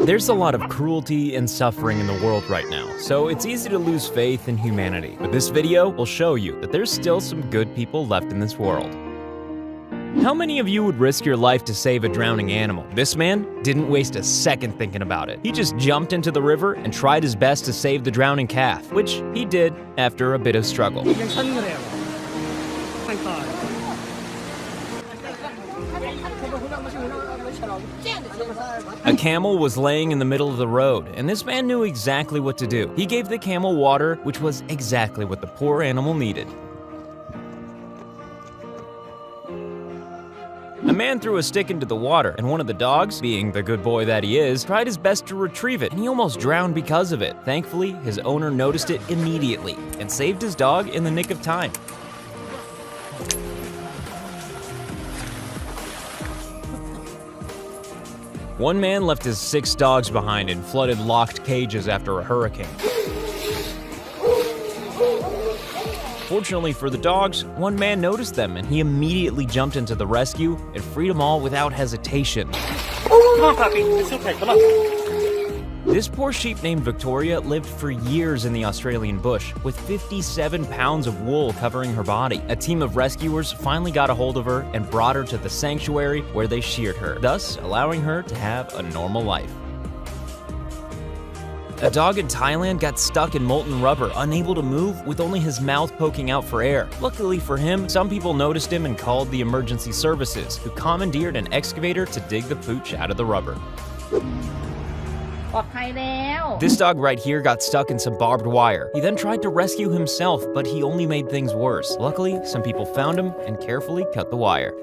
There's a lot of cruelty and suffering in the world right now, so it's easy to lose faith in humanity. But this video will show you that there's still some good people left in this world. How many of you would risk your life to save a drowning animal? This man didn't waste a second thinking about it. He just jumped into the river and tried his best to save the drowning calf, which he did after a bit of struggle. A camel was laying in the middle of the road, and this man knew exactly what to do. He gave the camel water, which was exactly what the poor animal needed. A man threw a stick into the water, and one of the dogs, being the good boy that he is, tried his best to retrieve it, and he almost drowned because of it. Thankfully, his owner noticed it immediately and saved his dog in the nick of time. One man left his 6 dogs behind in flooded locked cages after a hurricane. Fortunately for the dogs, one man noticed them and he immediately jumped into the rescue and freed them all without hesitation. Come on, puppy. It's okay. Come on. This poor sheep named Victoria lived for years in the Australian bush, with 57 pounds of wool covering her body. A team of rescuers finally got a hold of her and brought her to the sanctuary where they sheared her, thus allowing her to have a normal life. A dog in Thailand got stuck in molten rubber, unable to move, with only his mouth poking out for air. Luckily for him, some people noticed him and called the emergency services, who commandeered an excavator to dig the pooch out of the rubber. This dog right here got stuck in some barbed wire. He then tried to rescue himself, but he only made things worse. Luckily, some people found him and carefully cut the wire.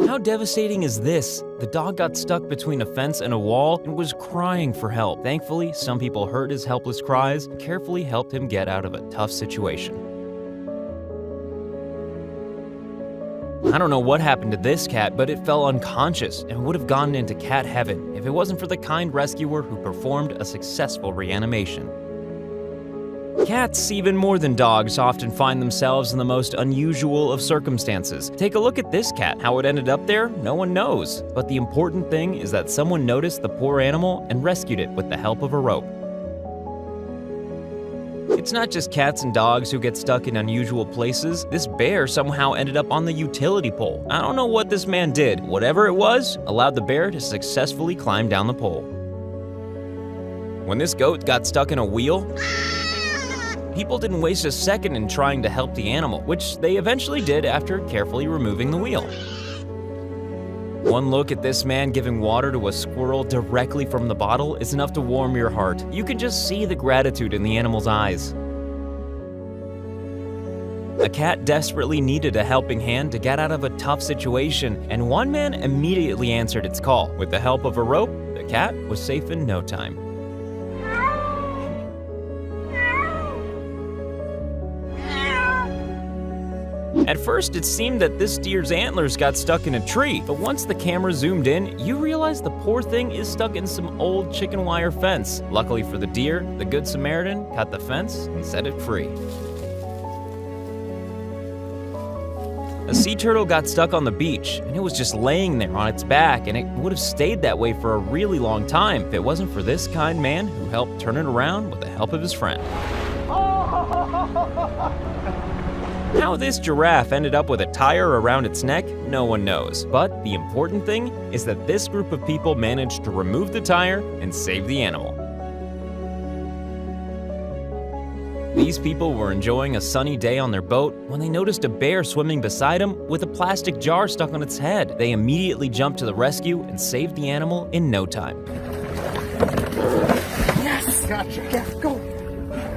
How devastating is this? The dog got stuck between a fence and a wall and was crying for help. Thankfully, some people heard his helpless cries and carefully helped him get out of a tough situation. I don't know what happened to this cat, but it fell unconscious and would have gone into cat heaven if it wasn't for the kind rescuer who performed a successful reanimation. Cats, even more than dogs, often find themselves in the most unusual of circumstances. Take a look at this cat. How it ended up there, no one knows. But the important thing is that someone noticed the poor animal and rescued it with the help of a rope. It's not just cats and dogs who get stuck in unusual places. This bear somehow ended up on the utility pole. I don't know what this man did. Whatever it was, allowed the bear to successfully climb down the pole. When this goat got stuck in a wheel, people didn't waste a second in trying to help the animal, which they eventually did after carefully removing the wheel. One look at this man giving water to a squirrel directly from the bottle is enough to warm your heart. You can just see the gratitude in the animal's eyes. A cat desperately needed a helping hand to get out of a tough situation, and one man immediately answered its call. With the help of a rope, the cat was safe in no time. At first, it seemed that this deer's antlers got stuck in a tree, but once the camera zoomed in, you realize the poor thing is stuck in some old chicken wire fence. Luckily for the deer, the Good Samaritan cut the fence and set it free. A sea turtle got stuck on the beach, and it was just laying there on its back, and it would have stayed that way for a really long time if it wasn't for this kind man who helped turn it around with the help of his friend. How this giraffe ended up with a tire around its neck, no one knows. But the important thing is that this group of people managed to remove the tire and save the animal. These people were enjoying a sunny day on their boat when they noticed a bear swimming beside them with a plastic jar stuck on its head. They immediately jumped to the rescue and saved the animal in no time. Yes! Gotcha. Yeah, go.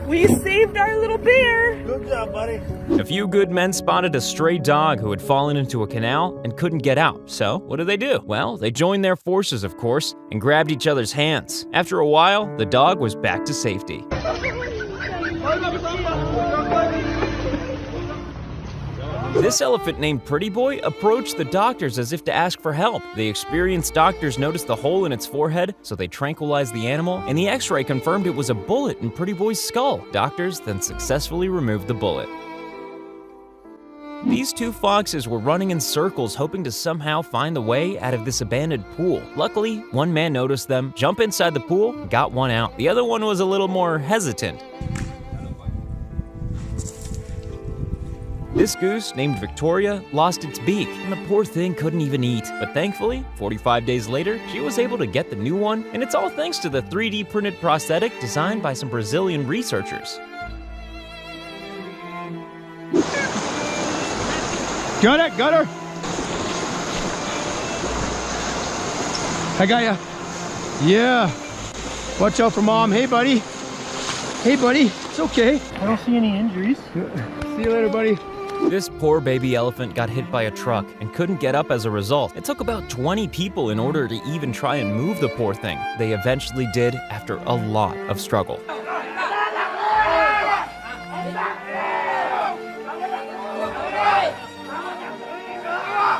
We saved our little bear! Good job, buddy. A few good men spotted a stray dog who had fallen into a canal and couldn't get out. So, what do? Well, they joined their forces, of course, and grabbed each other's hands. After a while, the dog was back to safety. This elephant named Pretty Boy approached the doctors as if to ask for help. The experienced doctors noticed the hole in its forehead, so they tranquilized the animal, and the x-ray confirmed it was a bullet in Pretty Boy's skull. Doctors then successfully removed the bullet. These two foxes were running in circles hoping to somehow find the way out of this abandoned pool. Luckily, one man noticed them, jumped inside the pool, and got one out. The other one was a little more hesitant. This goose, named Victoria, lost its beak, and the poor thing couldn't even eat. But thankfully, 45 days later, she was able to get the new one, and it's all thanks to the 3D printed prosthetic designed by some Brazilian researchers. Got it, got her. I got ya. Yeah. Watch out for mom. Hey, buddy. Hey, buddy. It's okay. I don't see any injuries. See you later, buddy. This poor baby elephant got hit by a truck and couldn't get up as a result. It took about 20 people in order to even try and move the poor thing. They eventually did after a lot of struggle.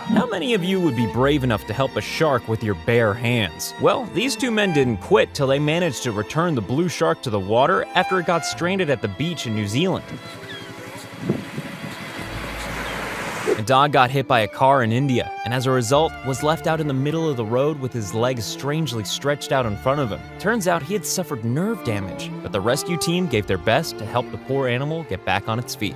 How many of you would be brave enough to help a shark with your bare hands? Well, these two men didn't quit till they managed to return the blue shark to the water after it got stranded at the beach in New Zealand. A dog got hit by a car in India, and as a result, was left out in the middle of the road with his legs strangely stretched out in front of him. Turns out he had suffered nerve damage, but the rescue team gave their best to help the poor animal get back on its feet.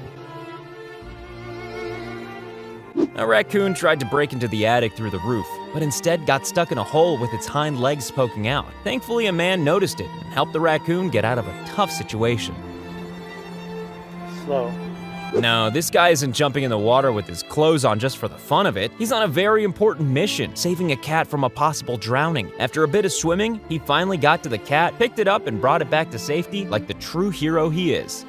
A raccoon tried to break into the attic through the roof, but instead got stuck in a hole with its hind legs poking out. Thankfully, a man noticed it and helped the raccoon get out of a tough situation. Slow. No, this guy isn't jumping in the water with his clothes on just for the fun of it. He's on a very important mission, saving a cat from a possible drowning. After a bit of swimming, he finally got to the cat, picked it up, and brought it back to safety like the true hero he is.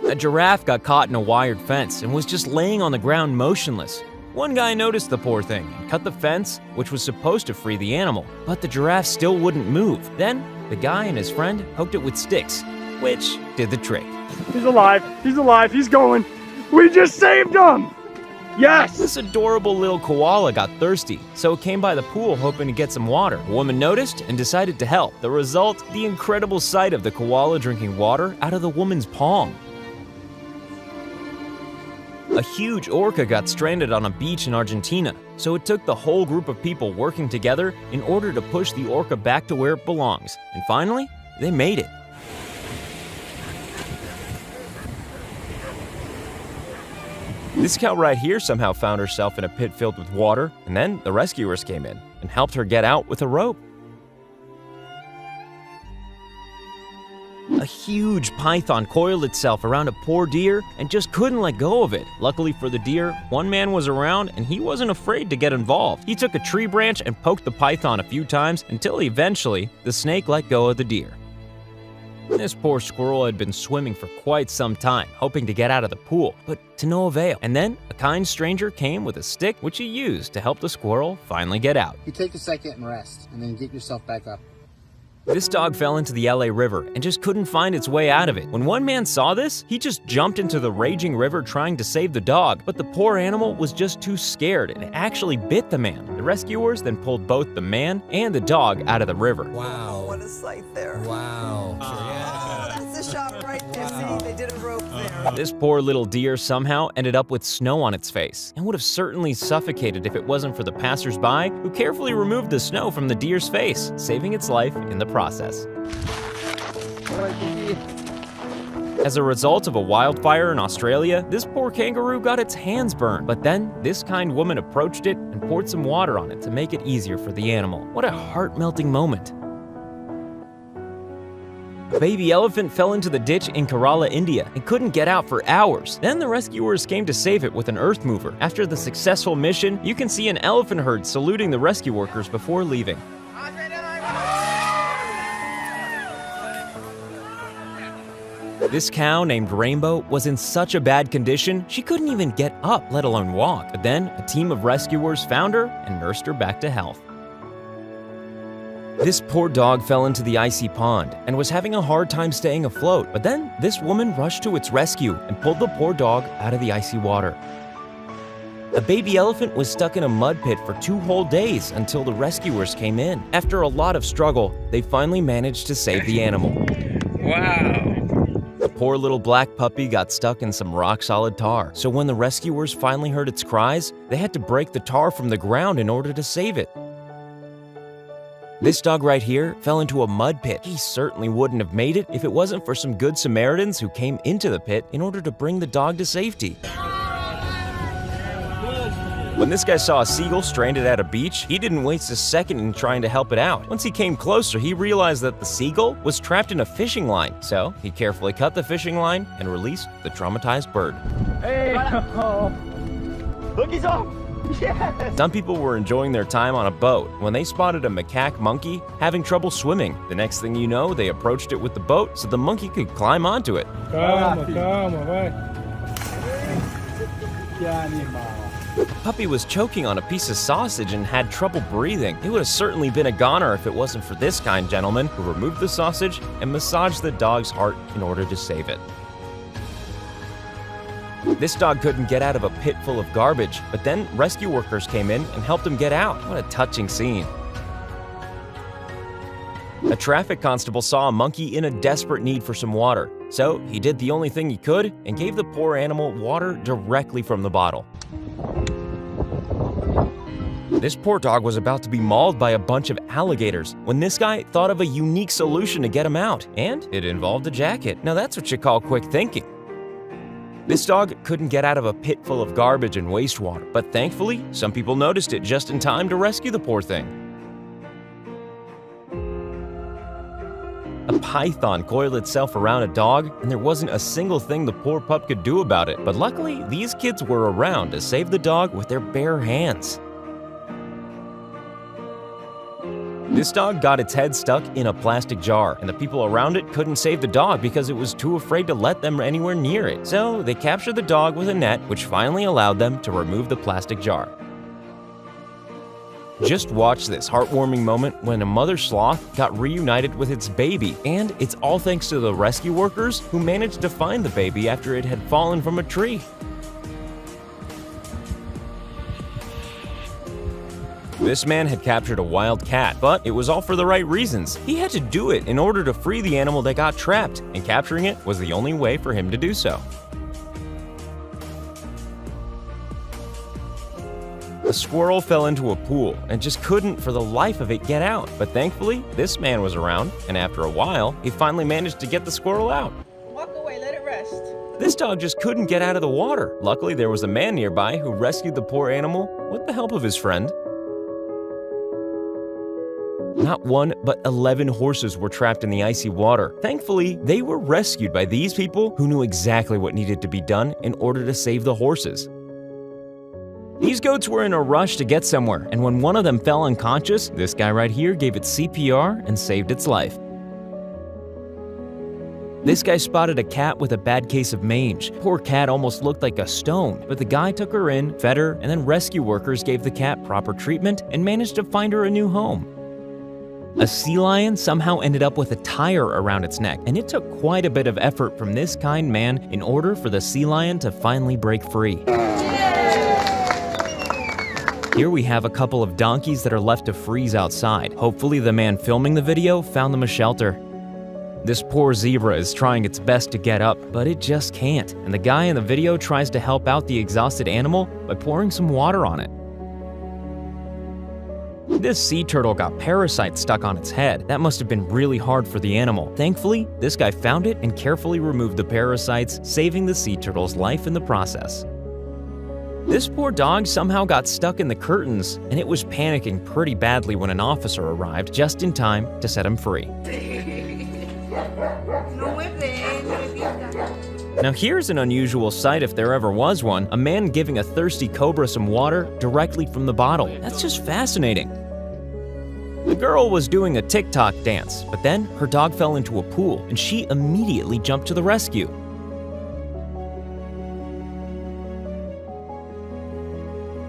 A giraffe got caught in a wired fence and was just laying on the ground motionless. One guy noticed the poor thing and cut the fence, which was supposed to free the animal, but the giraffe still wouldn't move. Then, the guy and his friend poked it with sticks, which did the trick. He's alive. He's alive. He's going. We just saved him. Yes. This adorable little koala got thirsty, so it came by the pool hoping to get some water. A woman noticed and decided to help. The result, the incredible sight of the koala drinking water out of the woman's palm. A huge orca got stranded on a beach in Argentina, so it took the whole group of people working together in order to push the orca back to where it belongs. And finally, they made it. This cow right here somehow found herself in a pit filled with water, and then the rescuers came in and helped her get out with a rope. A huge python coiled itself around a poor deer and just couldn't let go of it. Luckily for the deer, one man was around and he wasn't afraid to get involved. He took a tree branch and poked the python a few times until eventually the snake let go of the deer. This poor squirrel had been swimming for quite some time, hoping to get out of the pool, but to no avail. And then a kind stranger came with a stick which he used to help the squirrel finally get out. You take a second and rest, and then get yourself back up. This dog fell into the LA River and just couldn't find its way out of it. When one man saw this, he just jumped into the raging river trying to save the dog, but the poor animal was just too scared and it actually bit the man. The rescuers then pulled both the man and the dog out of the river. Wow. What a sight there. Wow. That's a shot right there. See, they did a rope there. This poor little deer somehow ended up with snow on its face and would have certainly suffocated if it wasn't for the passersby who carefully removed the snow from the deer's face, saving its life in the process. As a result of a wildfire in Australia, this poor kangaroo got its hands burned. But then, this kind woman approached it and poured some water on it to make it easier for the animal. What a heart-melting moment. A baby elephant fell into the ditch in Kerala, India, and couldn't get out for hours. Then the rescuers came to save it with an earth mover. After the successful mission, you can see an elephant herd saluting the rescue workers before leaving. This cow named Rainbow was in such a bad condition, she couldn't even get up, let alone walk. But then, a team of rescuers found her and nursed her back to health. This poor dog fell into the icy pond and was having a hard time staying afloat, but then this woman rushed to its rescue and pulled the poor dog out of the icy water. A baby elephant was stuck in a mud pit for 2 whole days until the rescuers came in. After a lot of struggle, they finally managed to save the animal. Wow. The poor little black puppy got stuck in some rock-solid tar, so when the rescuers finally heard its cries, they had to break the tar from the ground in order to save it. This dog right here fell into a mud pit. He certainly wouldn't have made it if it wasn't for some good Samaritans who came into the pit in order to bring the dog to safety. When this guy saw a seagull stranded at a beach, he didn't waste a second in trying to help it out. Once he came closer, he realized that the seagull was trapped in a fishing line. So he carefully cut the fishing line and released the traumatized bird. Hey! Look, he's off! Yes! Some people were enjoying their time on a boat when they spotted a macaque monkey having trouble swimming. The next thing you know, they approached it with the boat so the monkey could climb onto it. Calma, calma, vai. Que animal. The puppy was choking on a piece of sausage and had trouble breathing. It would have certainly been a goner if it wasn't for this kind gentleman who removed the sausage and massaged the dog's heart in order to save it. This dog couldn't get out of a pit full of garbage, but then rescue workers came in and helped him get out. What a touching scene. A traffic constable saw a monkey in a desperate need for some water, so he did the only thing he could and gave the poor animal water directly from the bottle. This poor dog was about to be mauled by a bunch of alligators when this guy thought of a unique solution to get him out, and it involved a jacket. Now that's what you call quick thinking. This dog couldn't get out of a pit full of garbage and wastewater, but thankfully, some people noticed it just in time to rescue the poor thing. A python coiled itself around a dog, and there wasn't a single thing the poor pup could do about it. But luckily, these kids were around to save the dog with their bare hands. This dog got its head stuck in a plastic jar, and the people around it couldn't save the dog because it was too afraid to let them anywhere near it. So they captured the dog with a net, which finally allowed them to remove the plastic jar. Just watch this heartwarming moment when a mother sloth got reunited with its baby, and it's all thanks to the rescue workers who managed to find the baby after it had fallen from a tree. This man had captured a wild cat, but it was all for the right reasons. He had to do it in order to free the animal that got trapped, and capturing it was the only way for him to do so. A squirrel fell into a pool and just couldn't for the life of it get out, but thankfully, this man was around, and after a while, he finally managed to get the squirrel out. Walk away, let it rest. This dog just couldn't get out of the water. Luckily, there was a man nearby who rescued the poor animal with the help of his friend. Not one, but 11 horses were trapped in the icy water. Thankfully, they were rescued by these people who knew exactly what needed to be done in order to save the horses. These goats were in a rush to get somewhere, and when one of them fell unconscious, this guy right here gave it CPR and saved its life. This guy spotted a cat with a bad case of mange. Poor cat almost looked like a stone, but the guy took her in, fed her, and then rescue workers gave the cat proper treatment and managed to find her a new home. A sea lion somehow ended up with a tire around its neck, and it took quite a bit of effort from this kind man in order for the sea lion to finally break free. Here we have a couple of donkeys that are left to freeze outside. Hopefully the man filming the video found them a shelter. This poor zebra is trying its best to get up, but it just can't, and the guy in the video tries to help out the exhausted animal by pouring some water on it. This sea turtle got parasites stuck on its head. That must have been really hard for the animal. Thankfully, this guy found it and carefully removed the parasites, saving the sea turtle's life in the process. This poor dog somehow got stuck in the curtains, and it was panicking pretty badly when an officer arrived just in time to set him free. Now here's an unusual sight if there ever was one, a man giving a thirsty cobra some water directly from the bottle. That's just fascinating. The girl was doing a TikTok dance, but then her dog fell into a pool and she immediately jumped to the rescue.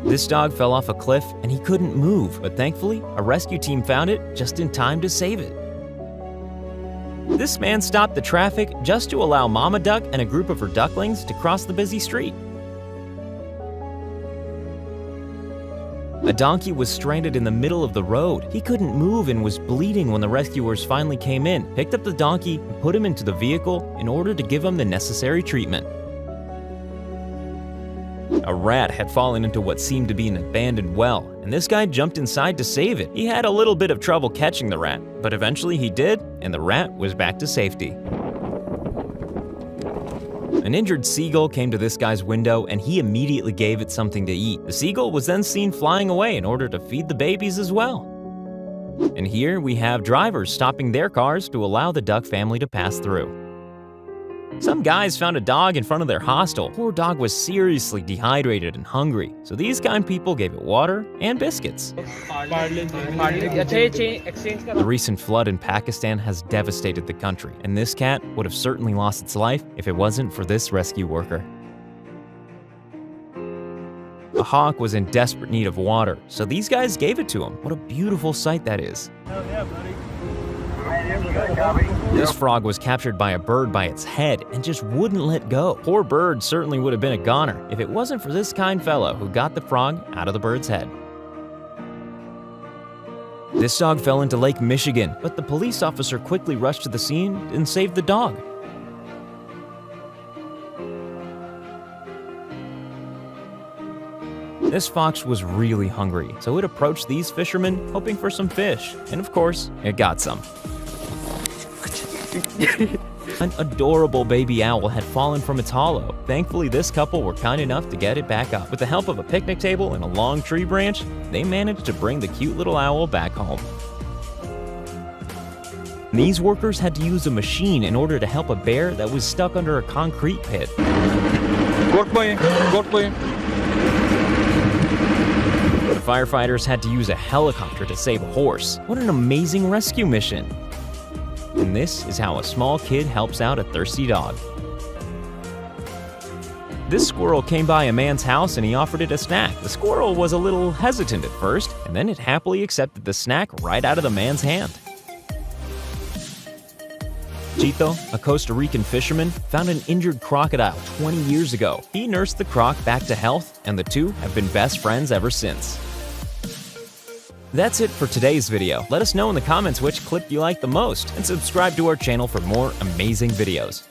This dog fell off a cliff and he couldn't move, but thankfully a rescue team found it just in time to save it. This man stopped the traffic just to allow Mama Duck and a group of her ducklings to cross the busy street. A donkey was stranded in the middle of the road. He couldn't move and was bleeding when the rescuers finally came in, picked up the donkey, and put him into the vehicle in order to give him the necessary treatment. A rat had fallen into what seemed to be an abandoned well, and this guy jumped inside to save it. He had a little bit of trouble catching the rat, but eventually he did, and the rat was back to safety. An injured seagull came to this guy's window, and he immediately gave it something to eat. The seagull was then seen flying away in order to feed the babies as well. And here we have drivers stopping their cars to allow the duck family to pass through. Some guys found a dog in front of their hostel. Poor dog was seriously dehydrated and hungry, so these kind people gave it water and biscuits. The recent flood in Pakistan has devastated the country, and this cat would have certainly lost its life if it wasn't for this rescue worker. A hawk was in desperate need of water, so these guys gave it to him. What a beautiful sight that is. This frog was captured by a bird by its head and just wouldn't let go. Poor bird certainly would have been a goner if it wasn't for this kind fellow who got the frog out of the bird's head. This dog fell into Lake Michigan, but the police officer quickly rushed to the scene and saved the dog. This fox was really hungry, so it approached these fishermen hoping for some fish, and of course, it got some. An adorable baby owl had fallen from its hollow. Thankfully, this couple were kind enough to get it back up. With the help of a picnic table and a long tree branch, they managed to bring the cute little owl back home. These workers had to use a machine in order to help a bear that was stuck under a concrete pit. The firefighters had to use a helicopter to save a horse. What an amazing rescue mission! And this is how a small kid helps out a thirsty dog. This squirrel came by a man's house and he offered it a snack. The squirrel was a little hesitant at first, and then it happily accepted the snack right out of the man's hand. Chito, a Costa Rican fisherman, found an injured crocodile 20 years ago. He nursed the croc back to health, and the two have been best friends ever since. That's it for today's video. Let us know in the comments which clip you liked the most, and subscribe to our channel for more amazing videos.